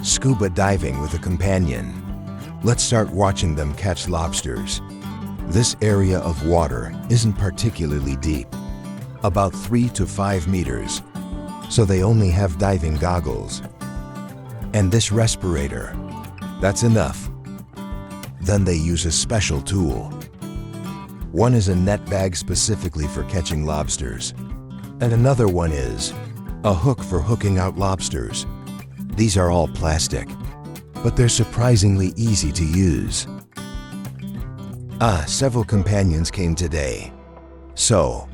Scuba diving with a companion. Let's start watching them catch lobsters. This area of water isn't particularly deep, about 3 to 5 meters, so they only have diving goggles. And this respirator, that's enough. Then they use a special tool. One is a net bag specifically for catching lobsters, and another one is a hook for hooking out lobsters. These are all plastic, but they're surprisingly easy to use. Several companions came today. So,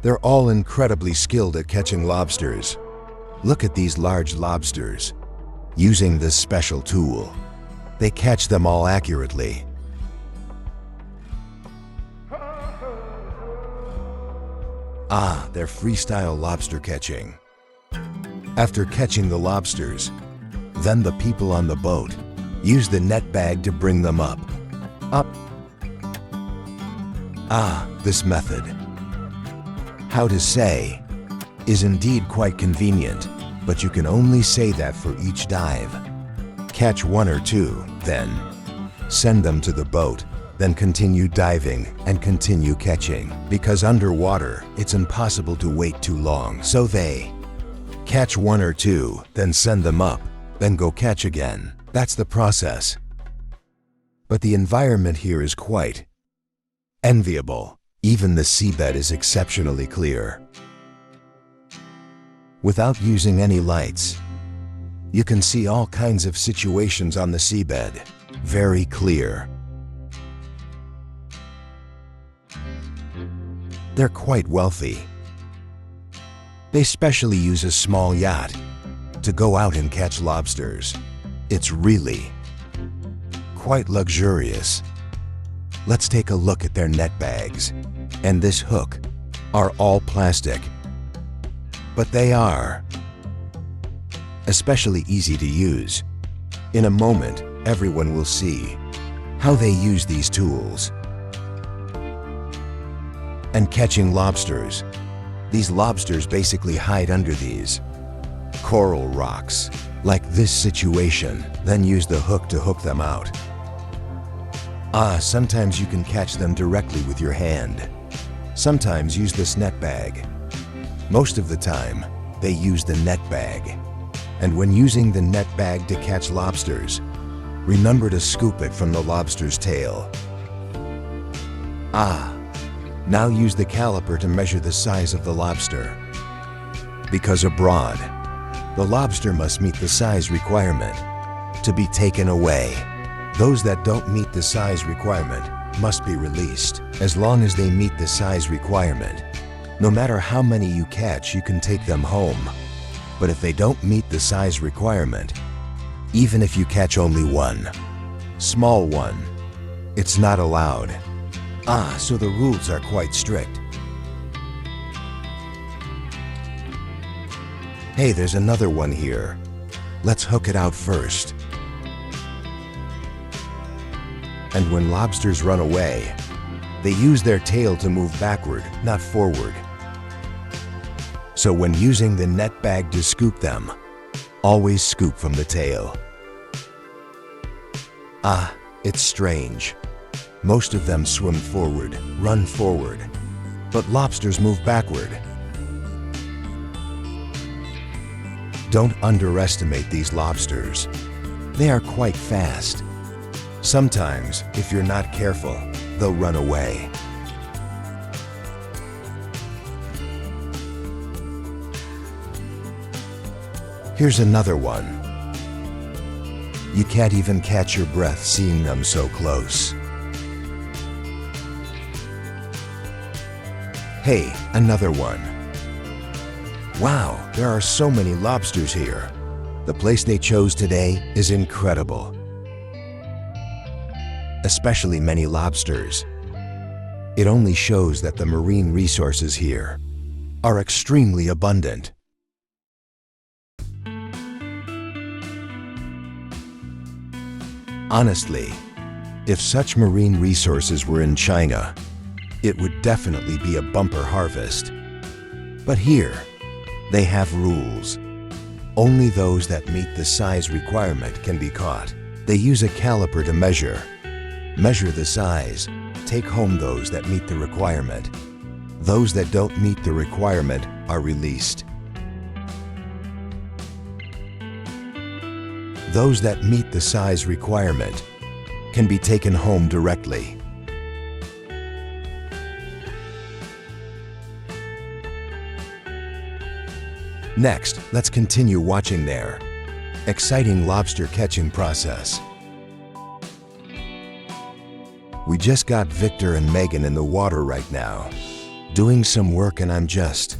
they're all incredibly skilled at catching lobsters. Look at these large lobsters. Using this special tool, they catch them all accurately. They're freestyle lobster catching. After catching the lobsters, then the people on the boat use the net bag to bring them up. This method, how to say, is indeed quite convenient, but you can only say that for each dive. Catch 1 or 2, then send them to the boat, then continue diving and continue catching. Because underwater, it's impossible to wait too long. So they catch 1 or 2, then send them up, then go catch again. That's the process. But the environment here is quite enviable. Even the seabed is exceptionally clear. Without using any lights, you can see all kinds of situations on the seabed. Very clear. They're quite wealthy. They specially use a small yacht to go out and catch lobsters. It's really quite luxurious. Let's take a look at their net bags. And this hook are all plastic, but they are especially easy to use. In a moment, everyone will see how they use these tools. And catching lobsters. These lobsters basically hide under these coral rocks, like this situation, then use the hook to hook them out. Sometimes you can catch them directly with your hand. Sometimes use this net bag. Most of the time, they use the net bag. And when using the net bag to catch lobsters, remember to scoop it from the lobster's tail. Now use the caliper to measure the size of the lobster. Because abroad, the lobster must meet the size requirement to be taken away. Those that don't meet the size requirement must be released. As long as they meet the size requirement, no matter how many you catch, you can take them home. But if they don't meet the size requirement, even if you catch only one, small one, it's not allowed. So the rules are quite strict. Hey, there's another one here. Let's hook it out first. And when lobsters run away, they use their tail to move backward, not forward. So when using the net bag to scoop them, always scoop from the tail. It's strange. Most of them swim forward, run forward, but lobsters move backward. Don't underestimate these lobsters. They are quite fast. Sometimes, if you're not careful, they'll run away. Here's another one. You can't even catch your breath seeing them so close. Hey, another one. Wow, there are so many lobsters here. The place they chose today is incredible. Especially many lobsters. It only shows that the marine resources here are extremely abundant. Honestly, if such marine resources were in China, it would definitely be a bumper harvest. But here, they have rules. Only those that meet the size requirement can be caught. They use a caliper to measure the size, take home those that meet the requirement. Those that don't meet the requirement are released. Those that meet the size requirement can be taken home directly. Next, let's continue watching their exciting lobster catching process. We just got Victor and Megan in the water right now, doing some work, and I'm just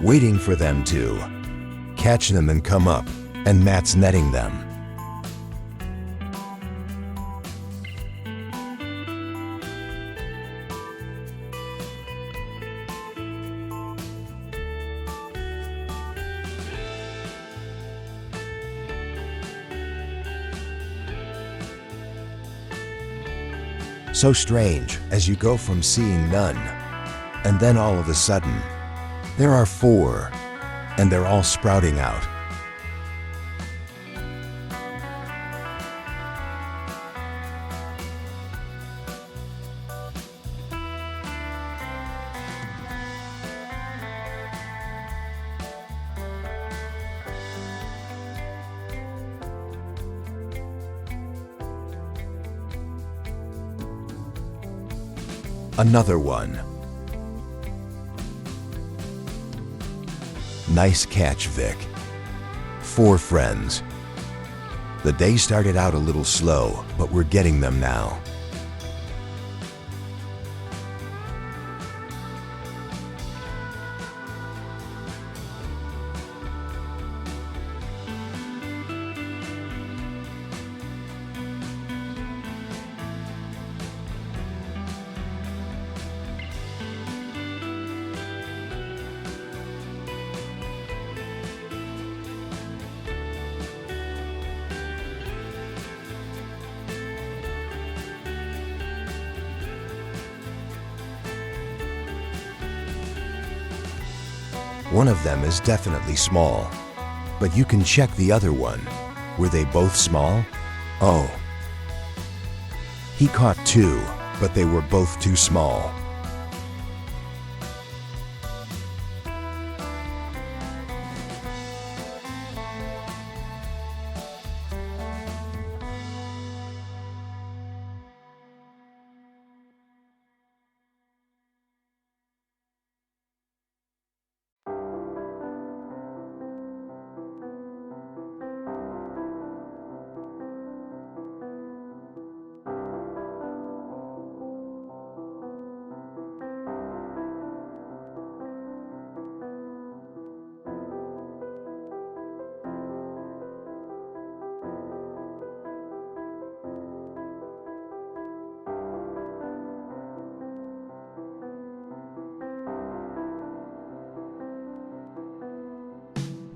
waiting for them to catch them and come up, and Matt's netting them. So strange, as you go from seeing none, and then all of a sudden, there are 4, and they're all sprouting out. Another one. Nice catch, Vic. 4 friends. The day started out a little slow, but we're getting them now. One of them is definitely small, but you can check the other one. Were they both small? Oh. He caught 2, but they were both too small.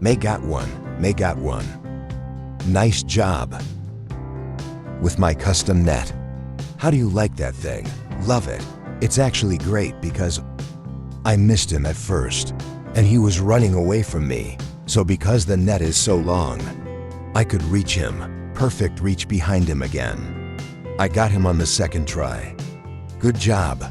May got one. Nice job. With my custom net. How do you like that thing? Love it. It's actually great because I missed him at first, and he was running away from me. So because the net is so long, I could reach him. Perfect reach behind him again. I got him on the second try. Good job.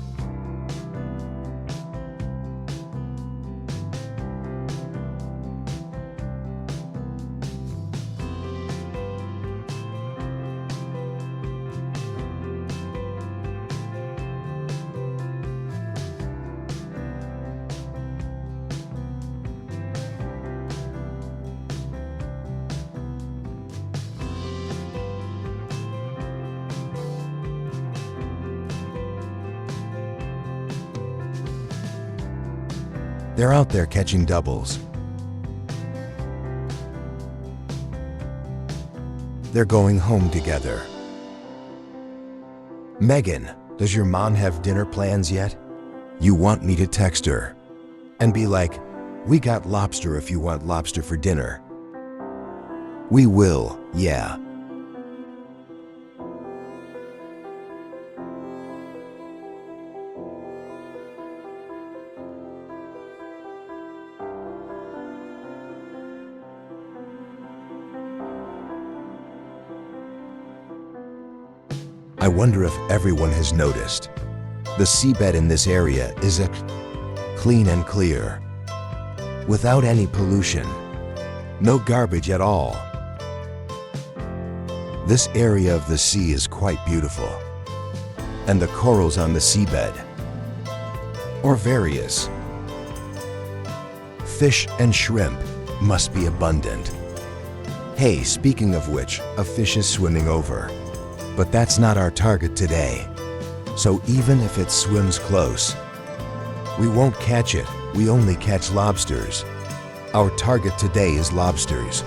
They're out there catching doubles. They're going home together. Megan, does your mom have dinner plans yet? You want me to text her and be like, we got lobster if you want lobster for dinner. We will, yeah. I wonder if everyone has noticed. The seabed in this area is clean and clear, without any pollution, no garbage at all. This area of the sea is quite beautiful, and the corals on the seabed, or various fish and shrimp, must be abundant. Hey, speaking of which, a fish is swimming over. But that's not our target today. So even if it swims close, we won't catch it. We only catch lobsters. Our target today is lobsters.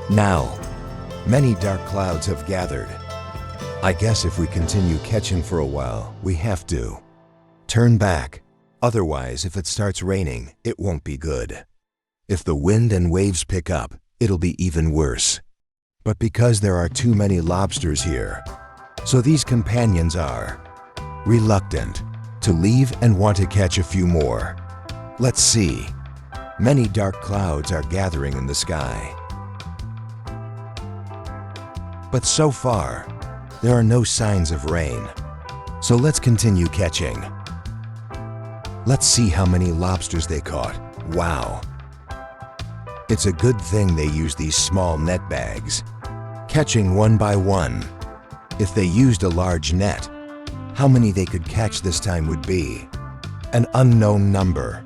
Now, many dark clouds have gathered. I guess if we continue catching for a while, we have to turn back. Otherwise, if it starts raining, it won't be good. If the wind and waves pick up, it'll be even worse. But because there are too many lobsters here, so these companions are reluctant to leave and want to catch a few more. Let's see. Many dark clouds are gathering in the sky. But so far, there are no signs of rain. So let's continue catching. Let's see how many lobsters they caught. Wow. It's a good thing they use these small net bags, catching one by one. If they used a large net, how many they could catch this time would be an unknown number.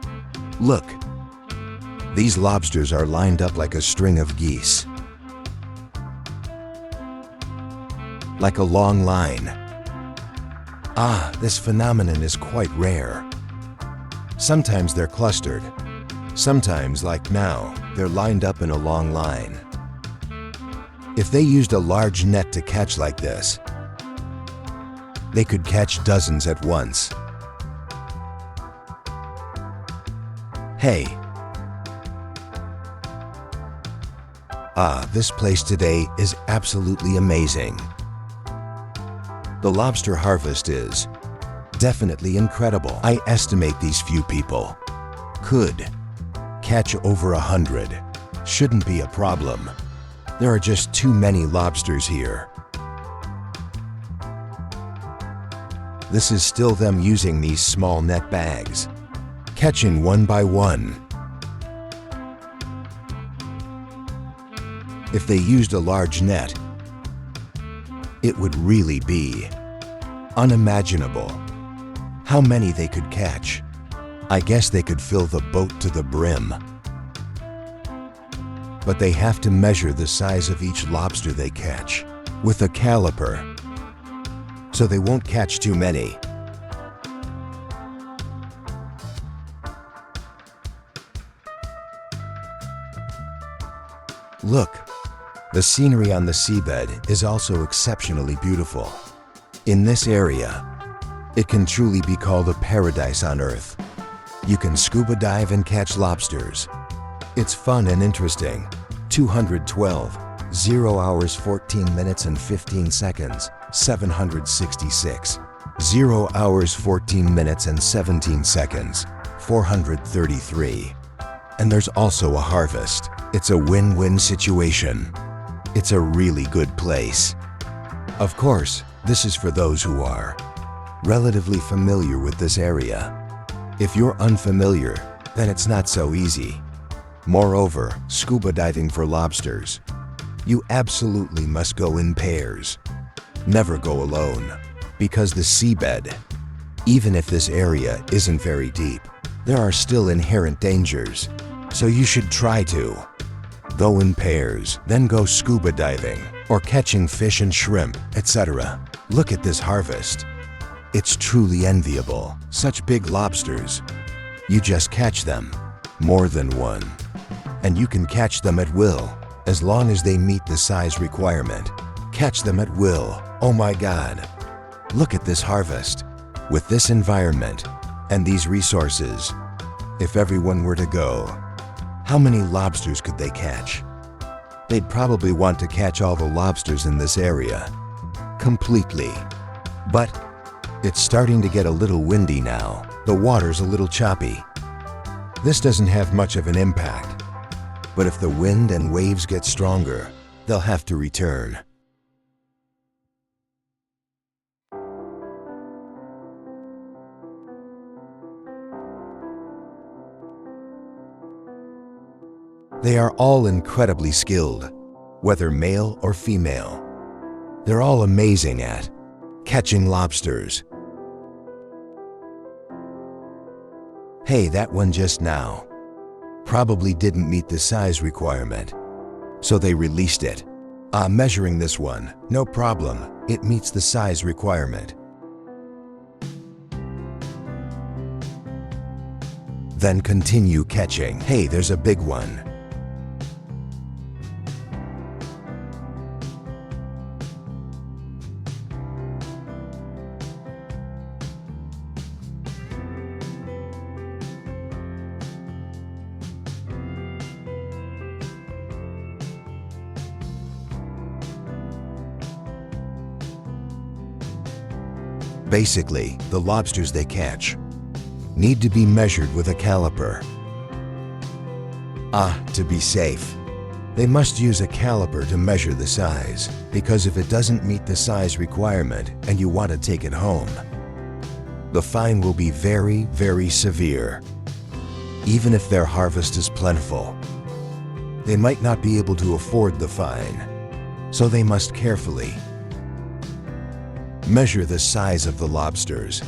Look, these lobsters are lined up like a string of geese, like a long line. Ah, this phenomenon is quite rare. Sometimes they're clustered. Sometimes, like now, they're lined up in a long line. If they used a large net to catch like this, they could catch dozens at once. Hey. Ah, this place today is absolutely amazing. The lobster harvest is definitely incredible. I estimate these few people could catch over 100. Shouldn't be a problem. There are just too many lobsters here. This is still them using these small net bags, catching one by one. If they used a large net, it would really be unimaginable how many they could catch. I guess they could fill the boat to the brim. But they have to measure the size of each lobster they catch with a caliper, so they won't catch too many. Look, the scenery on the seabed is also exceptionally beautiful. In this area, it can truly be called a paradise on Earth. You can scuba dive and catch lobsters. It's fun and interesting. 212, 0 hours 14 minutes and 15 seconds, 766. 0 hours 14 minutes and 17 seconds, 433. And there's also a harvest. It's a win-win situation. It's a really good place. Of course, this is for those who are relatively familiar with this area. If you're unfamiliar, then it's not so easy. Moreover, scuba diving for lobsters, you absolutely must go in pairs. Never go alone, because the seabed, even if this area isn't very deep, there are still inherent dangers, so you should try to go in pairs, then go scuba diving or catching fish and shrimp, etc. Look at this harvest. It's truly enviable. Such big lobsters. You just catch them, more than one. And you can catch them at will, as long as they meet the size requirement. Catch them at will. Oh my God. Look at this harvest. With this environment and these resources, if everyone were to go, how many lobsters could they catch? They'd probably want to catch all the lobsters in this area, completely. But it's starting to get a little windy now. The water's a little choppy. This doesn't have much of an impact. But if the wind and waves get stronger, they'll have to return. They are all incredibly skilled, whether male or female. They're all amazing at catching lobsters. Hey, that one just now probably didn't meet the size requirement, so they released it. Measuring this one, no problem, it meets the size requirement. Then continue catching. Hey, there's a big one. Basically, the lobsters they catch need to be measured with a caliper. To be safe, they must use a caliper to measure the size, because if it doesn't meet the size requirement and you want to take it home, the fine will be very, very severe. Even if their harvest is plentiful, they might not be able to afford the fine, so they must carefully measure the size of the lobsters.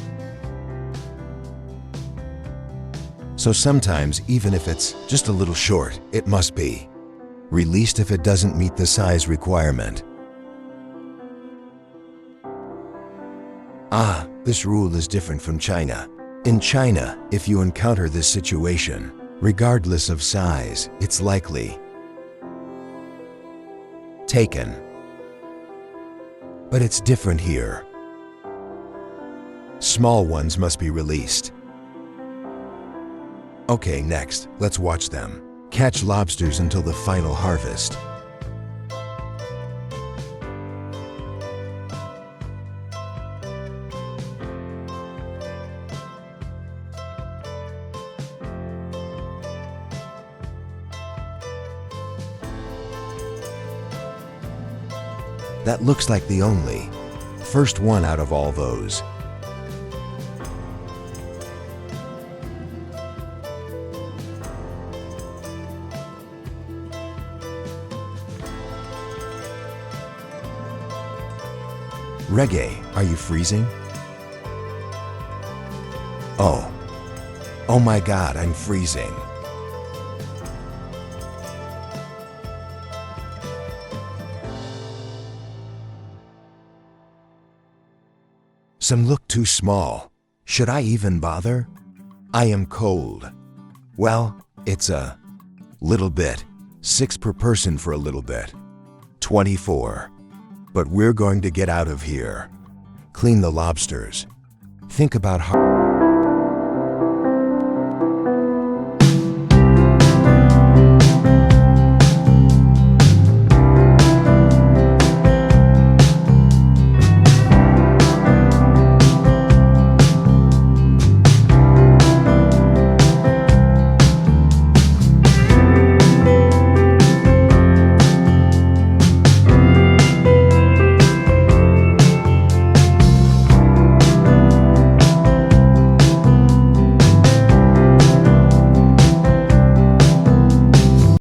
So sometimes, even if it's just a little short, it must be released if it doesn't meet the size requirement. This rule is different from China. In China, if you encounter this situation, regardless of size, it's likely taken. But it's different here. Small ones must be released. Okay, next, let's watch them catch lobsters until the final harvest. That looks like the only first one out of all those. Reggae, are you freezing? Oh my God, I'm freezing. Some look too small. Should I even bother? I am cold. Well, it's a little bit. 6 per person for a little bit. 24. But we're going to get out of here. Clean the lobsters. Think about how